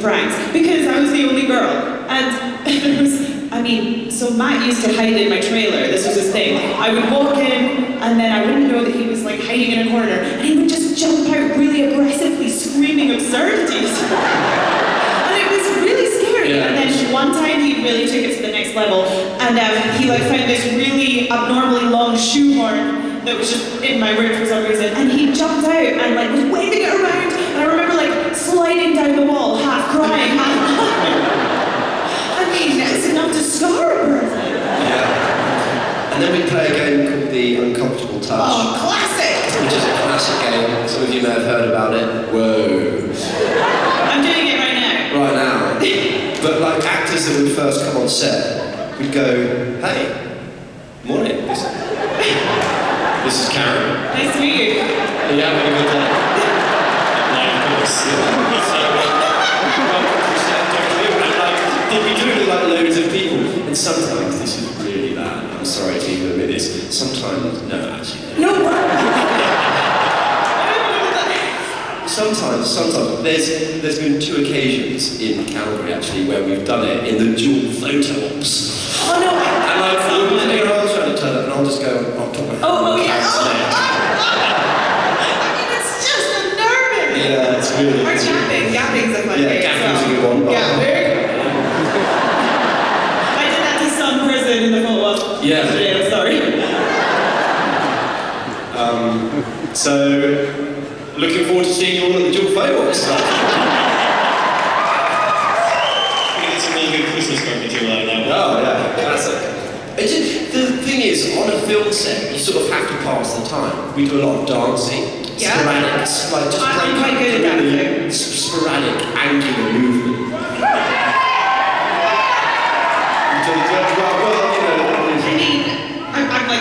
pranks because I was the only girl. And there was, so Matt used to hide in my trailer. This was his thing. I would walk in, and then I wouldn't know that he was like hiding in a corner, and he would just jump out really aggressively, screaming absurdities. And it was really scary. Yeah. And then one time he really took it to the next level, and he like found this really abnormally long shoehorn that was just in my room for some reason, and he jumped out and like was waving it around, and I remember like sliding down the wall, half crying, half laughing. It's enough to scar a person. Yeah. And then we play a game called the Uncomfortable Touch. Oh, classic! Which is a classic game. Some of you may have heard about it. Whoa. I'm doing it right now. Right now. But like actors that would first come on set, we'd go, hey, morning. This is Karen. Nice to meet you. Are you having a good day? Of course. We do it with like loads of people, and sometimes this is really bad. I'm sorry to even admit this. Sometimes, no, actually. No. Sometimes. There's been 2 occasions in Calgary actually where we've done it in the dual photo ops. Oh no. And like, I'll trying to turn up, and I'll just go on top of my it's just unnerving. Yeah, it's really. Or gapping. Gapping's a fun thing. Yeah, gapping's a good one. Gapping. In the photo op. Yeah. I'm sorry. So, looking forward to seeing you all at the dual photo ops. We get some really good Christmas card material out of that one. Oh yeah, classic. The thing is, on a film set, you sort of have to pass the time. We do a lot of dancing, sporadic, like just I'm quite good at dancing. Sporadic, angular movement.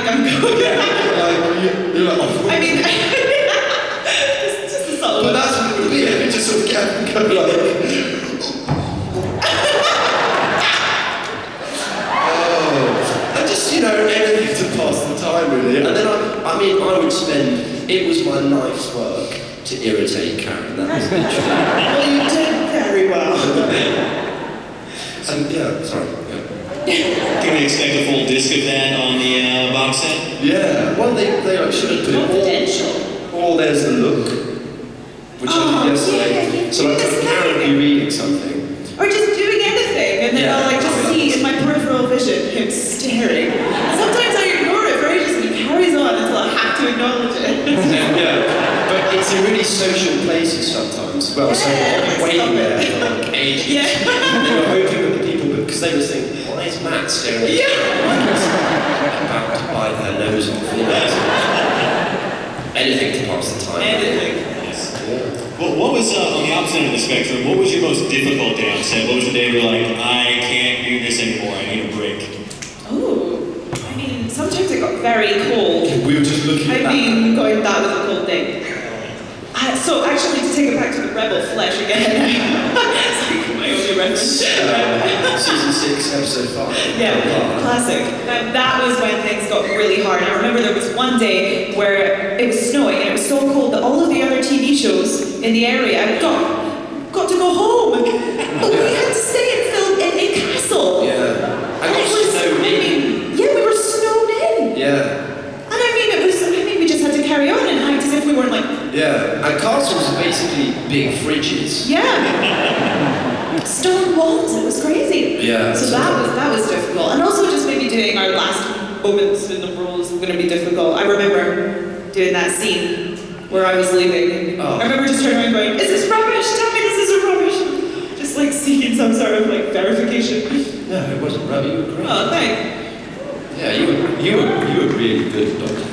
I'm good. Yeah, you're like, oh, just a subtle. But that's what it would be. It just sort of go like. And just anything to pass the time really. And then I would spend. It was my life's work to irritate Karen. That was literally. Well, you did very well. And yeah, sorry. Can we expect a full disc of that on the box set? Yeah, well they like should have put confidential. Or there's the look, which I did yesterday. Yeah, so like Karen would be reading something. Or just doing anything, and then I'll like just see in my peripheral vision him staring. Sometimes I ignore it for ages and he carries on until I have to acknowledge it. Yeah, but it's in really social places sometimes as well, so I'll be waiting there for like ages. Yeah. And they were hoping that the people, because they were thinking, why is Matt staring at me? About to bite her nose off. Anything to pass the time. Anything. Yes. Well, what was, on the opposite end of the spectrum, what was your most difficult day on set? What was the day where you're like, I can't do this anymore, I need a break? Oh, sometimes it got very cold. We were just looking at that. Going, that was a cold thing. So actually, to take it back to the rebel flesh again, it's like my only reference. Season 6, episode 5. Yeah, classic. That was when things got really hard. I remember there was one day where it was snowing and it was so cold that all of the other TV shows in the area got to go home. But we had to stay and film in Castle. Yeah. And it was snowed in. Yeah, we were snowed in. Yeah. And we just had to carry on and act as if we weren't like... Yeah, and castles are basically big fridges. Yeah. Stone walls, it was crazy. Yeah. So that was difficult. And also just maybe doing our last moments in the roles were going to be difficult. I remember doing that scene where I was leaving. Oh. I remember just turning around going, is this rubbish? Tell me this is rubbish. Just like seeking some sort of like verification. No, it wasn't rubbish, you were great. Oh, thanks. Yeah, you were really good at Doctor Who.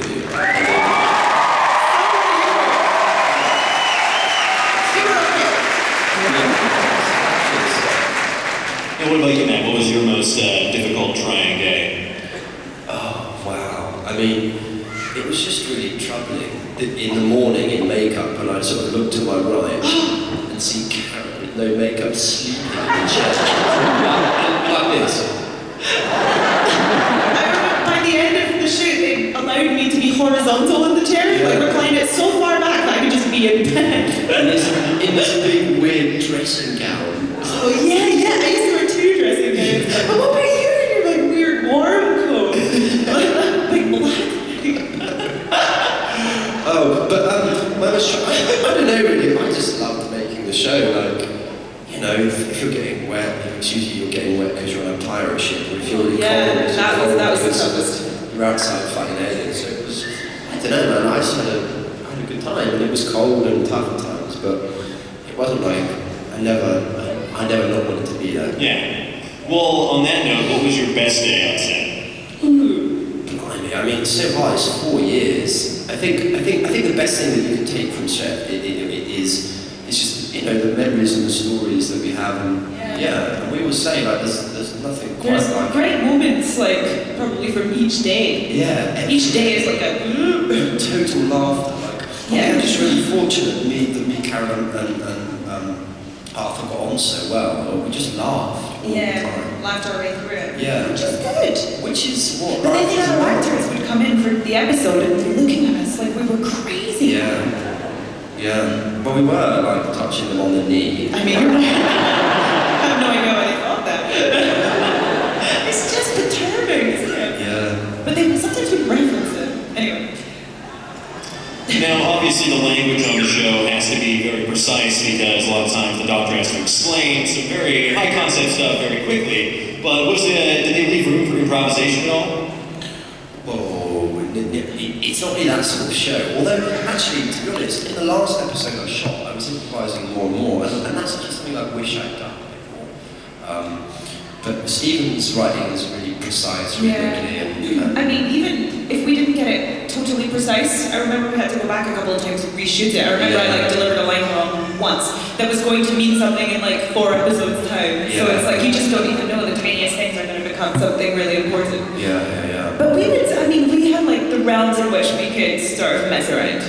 And what about you, Matt? What was your most difficult trying day? Oh, wow. It was just really troubling. In the morning in makeup, and I'd sort of look to my right and see Karen with no makeup sleeping in the chair. like this. By the end of the shoot, they allowed me to be horizontal in the chair, like recline it so far back that I could just be in bed. And in this big weird dressing gown. It's Oh, but I don't know really. I just loved making the show. Like, you know, if you're getting wet, it's usually you're getting wet because you're on a pirate ship, or if you're really Yeah, cold, that was the because toughest. you're outside fighting aliens. So it was, I don't know, man. I just had a good time, and it was cold and tough at times, but it wasn't like I never not wanted to be there. Yeah. Well, on that note, what was your best day on set? Blimey, I mean, so hard. It's 4 years. I think the best thing that you can take from set is just, you know, the memories and the stories that we have, and and we always say like there's nothing quite There's like great moments, like, probably from each day. yeah. Each day is like a total laughter. Like, I'm just really fortunate that me, Karen, and Arthur got on so well. We just laughed all the time. laughed our way through it. Yeah. Which is good. Which is what. But then the other actors would come in for the episode and be looking at us like we were crazy. Yeah. But we were like touching them on the knee. I mean, I have no idea why they thought that. It's just perturbing, isn't it? Yeah. But they sometimes would reference it. Anyway. Now, obviously, the language on the show has to be very precise because a lot of times the Doctor has to explain some very high concept stuff very quickly. But did they leave room for improvisation at all? Oh, it's not really that sort of show. Although, actually, to be honest, in the last episode I shot, I was improvising more and more, and that's actually something I wish I'd done before. But Stephen's writing is really precise, really quickly, and I mean, even if we didn't get it totally precise, I remember we had to go back a couple of times to reshoot it. I remember I delivered a line wrong once that was going to mean something in like 4 episodes time. So it's like you just don't even know the tiniest things are going to become something really important. Yeah. But we had like the realms in which we could sort of mess around.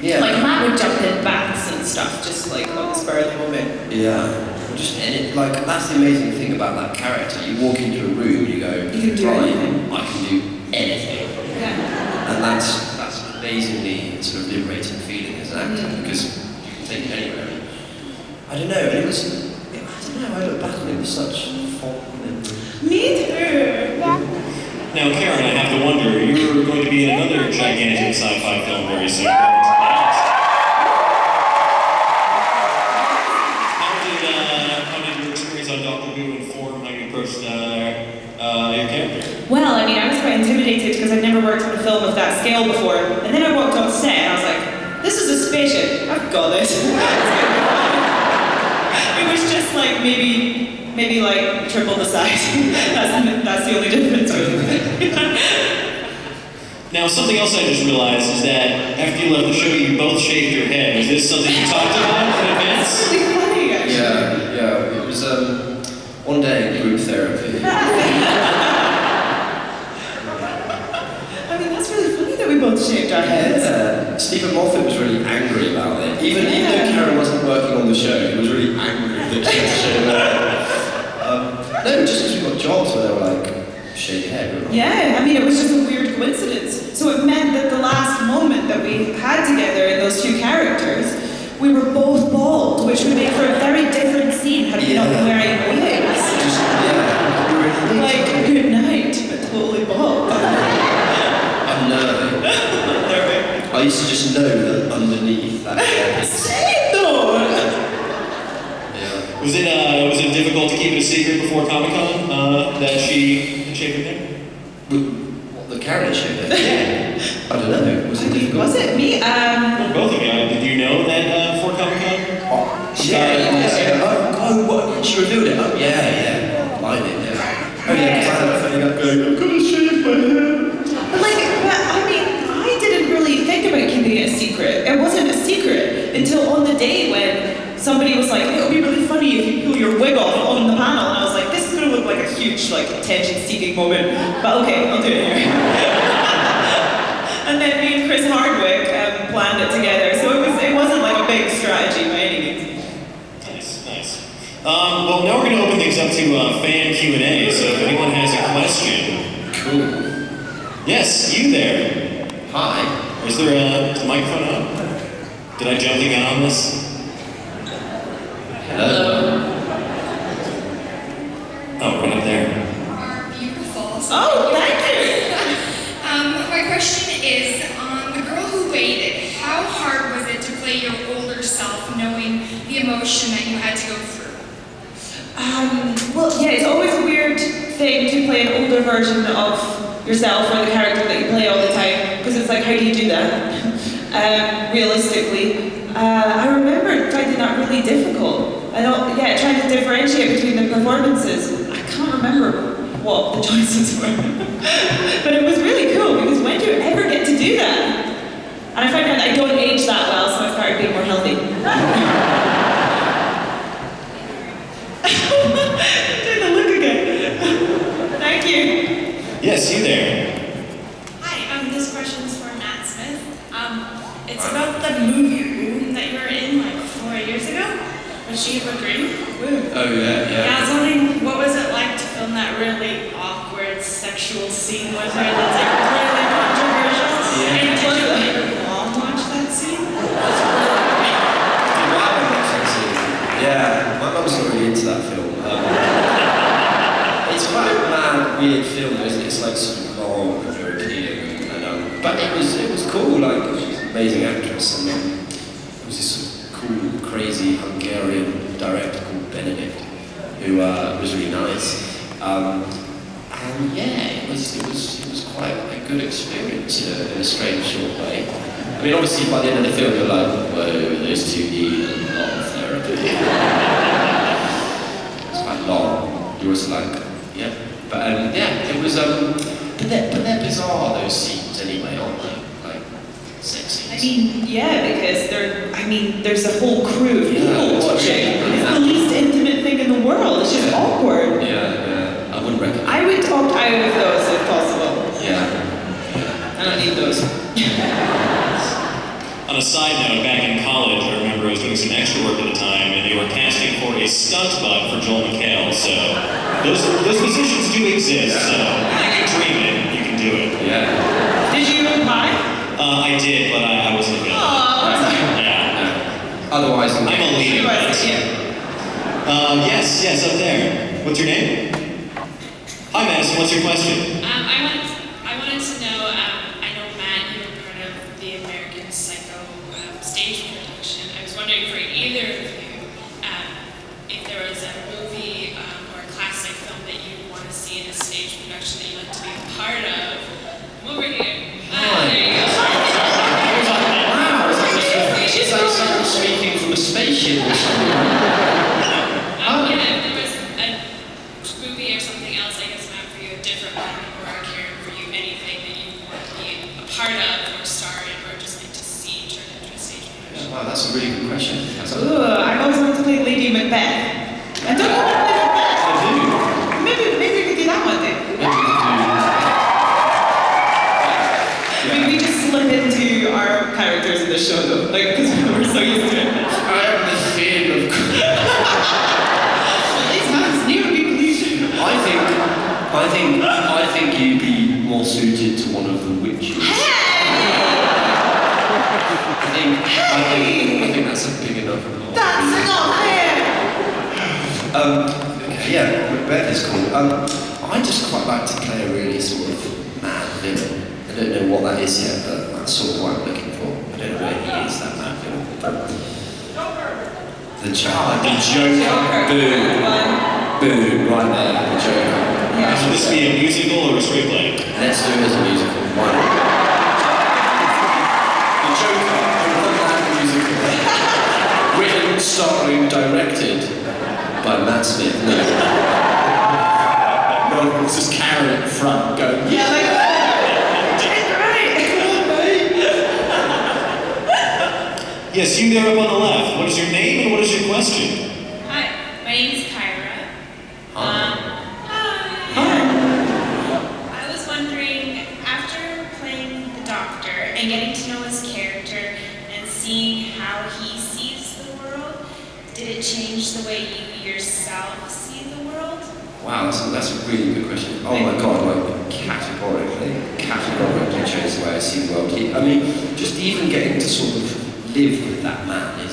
Yeah. Like Matt would jump in baths and stuff just like on the spur of the moment. Yeah. Just like that's the amazing thing about that character. You walk into a room, you go, you can do anything. I can do anything. Yeah. And that's an amazingly sort of liberating feeling as an actor because you can take it anywhere. And I don't know, and it was I look back on it with such fond memories. Me too. Now, Karen, I have to wonder, you're going to be in another gigantic sci-fi film very soon. Your character? Well, I mean, I was quite intimidated because I'd never worked on a film of that scale before. And then I walked on set and I was like, this is a spaceship. I've got this. It was just like maybe like triple the size. that's the only difference. Now, something else I just realized is that after you left the show, you both shaved your head. Was this something you talked about in advance? That's really funny, actually. Yeah. It was one day in group therapy. I mean, that's really funny that we both shaved our heads. Yeah. Stephen Moffat was really angry about it. Even though Karen wasn't working on the show, he was really angry that she had to shave her head. No, just because we got jobs where they were like, shave your head. Yeah, I mean, it was just a weird coincidence. So it meant that the last moment that we had together in those two characters, we were both bald, which would make for a very different scene had we not been wearing wigs. Like, good night, but totally bald. Unnerving. I used to just know that underneath that hair. Say though! Yeah. Was it difficult to keep it a secret before Comic-Con that she had shaved her head? What, the Karen shaved her head? I don't know. Was it difficult? Was it me? Well, both of you. Did you know that before Comic-Con? Oh, what? She revealed it? Oh, yeah. Blimey, yeah. Oh, yeah, because I had a thing up going, I'm gonna shave my hair. But I mean, I didn't really think about keeping it a secret. It wasn't a secret until on the day when somebody was like, it would be really funny if you pull your wig off on the panel. And I was like, this is gonna look like a huge, like, attention-seeking moment. But okay, I'll do it here. And then me and Chris Hardwick planned it together. So it wasn't like a big strategy by any means. Nice. Well, now we're going to open things up to fan Q&A, so if anyone has a question. Cool. Yes, you there. Hi. Is there a microphone up? Did I jump the gun on this? Hello. Oh, right up there. Are beautiful. So Oh, thank you! my question is, on the girl who waited, how play your older self, knowing the emotion that you had to go through? Well, yeah, it's always a weird thing to play an older version of yourself or the character that you play all the time, because it's like, how do you do that? Realistically. I remember finding that really difficult. Trying to differentiate between the performances. I can't remember what the choices were. But it was really cool, because when do you ever get to do that? And I find out that I don't age that well, so I've started being more healthy. Doing the look again. Thank you. Yes, you there. Hi, this question's for Matt Smith. It's about the movie Room that you were in like 4 years ago. Was she a green? Oh yeah, Yeah, I was wondering, what was it like to film that really awkward sexual scene with her that's like really controversial? Yeah. And did you make your mom watch that scene? Yeah, my mum's not really into that film. It's quite a mad, weird film, isn't it? It's like sort of long and very appealing, but it was cool. Like, she's an amazing actress, and there was this sort of cool, crazy Hungarian director called Benedict, who was really nice. And yeah, it was quite a good experience in a strange sort of way. I mean, obviously by the end of the film you're like, whoa, those two need a lot of therapy. It's quite long. You're also like, yeah. But yeah, it was, but they're bizarre, those scenes anyway, aren't they? Like, sex scenes. I mean, yeah, because there's a whole crew of people watching. It's the least intimate thing in the world. It's just awkward. Yeah, I wouldn't recommend. I would opt out of those if possible. Yeah. I don't need those. On a side note, back in college, I remember I was doing some extra work at the time, and they were casting for a stunt bud for Joel McHale. So those positions do exist. So you can dream it, you can do it. Yeah. Did you apply? I did, but I wasn't available. Aww. Yeah. Otherwise, I'm a leader. Yeah. Yes, up there. What's your name? Hi, Madison. What's your question? I wanted to know, I know Matt, you were part of the American Psycho stage production. I was wondering for either of you, if there was a movie or a classic film that you want to see in a stage production that you'd like to be a part of. I'm over here. There you go. wow, it's like someone speaking from a spaceship or something. Yeah, if there was a movie or something else, I guess not for you, a different one, or a character for you, anything that you want to be a part of or star in, or just like to see turn into a stage production. Wow, that's a really good question. Ooh, I always wanted to play Lady Macbeth. I don't know how to play Macbeth. I do. Maybe we could do that one day. Maybe we could do. Maybe we just slip into our characters in the show though, like, because we're so used to it. I have the fear of. These hands knew people usually. I think you'd be more suited to one of the witches. I think that's a big enough role. That's not fair. Okay, yeah, Macbeth is cool. I just quite like to play a really sort of mad villain. I don't know what that is yet, but that's sort of what I'm looking for. I don't know where he is, that mad villain. The Joker. Boom, right there, the Joker. Should this be a musical or a straight play? Let's do it as a musical. Why not? The Joker, a musical. Written, starring, directed by Matt Smith. No, it's just Karen at the front going, yeah, like that. Yes, you there up on the left. What is your name and what is your question? Hi, my name is Kyra. Hi. I was wondering, after playing the Doctor and getting to know his character and seeing how he sees the world, did it change the way you yourself see the world? Wow, that's a really good question. Oh my god, like categorically changed the way I see the world. I mean, just even getting to sort of live with that man is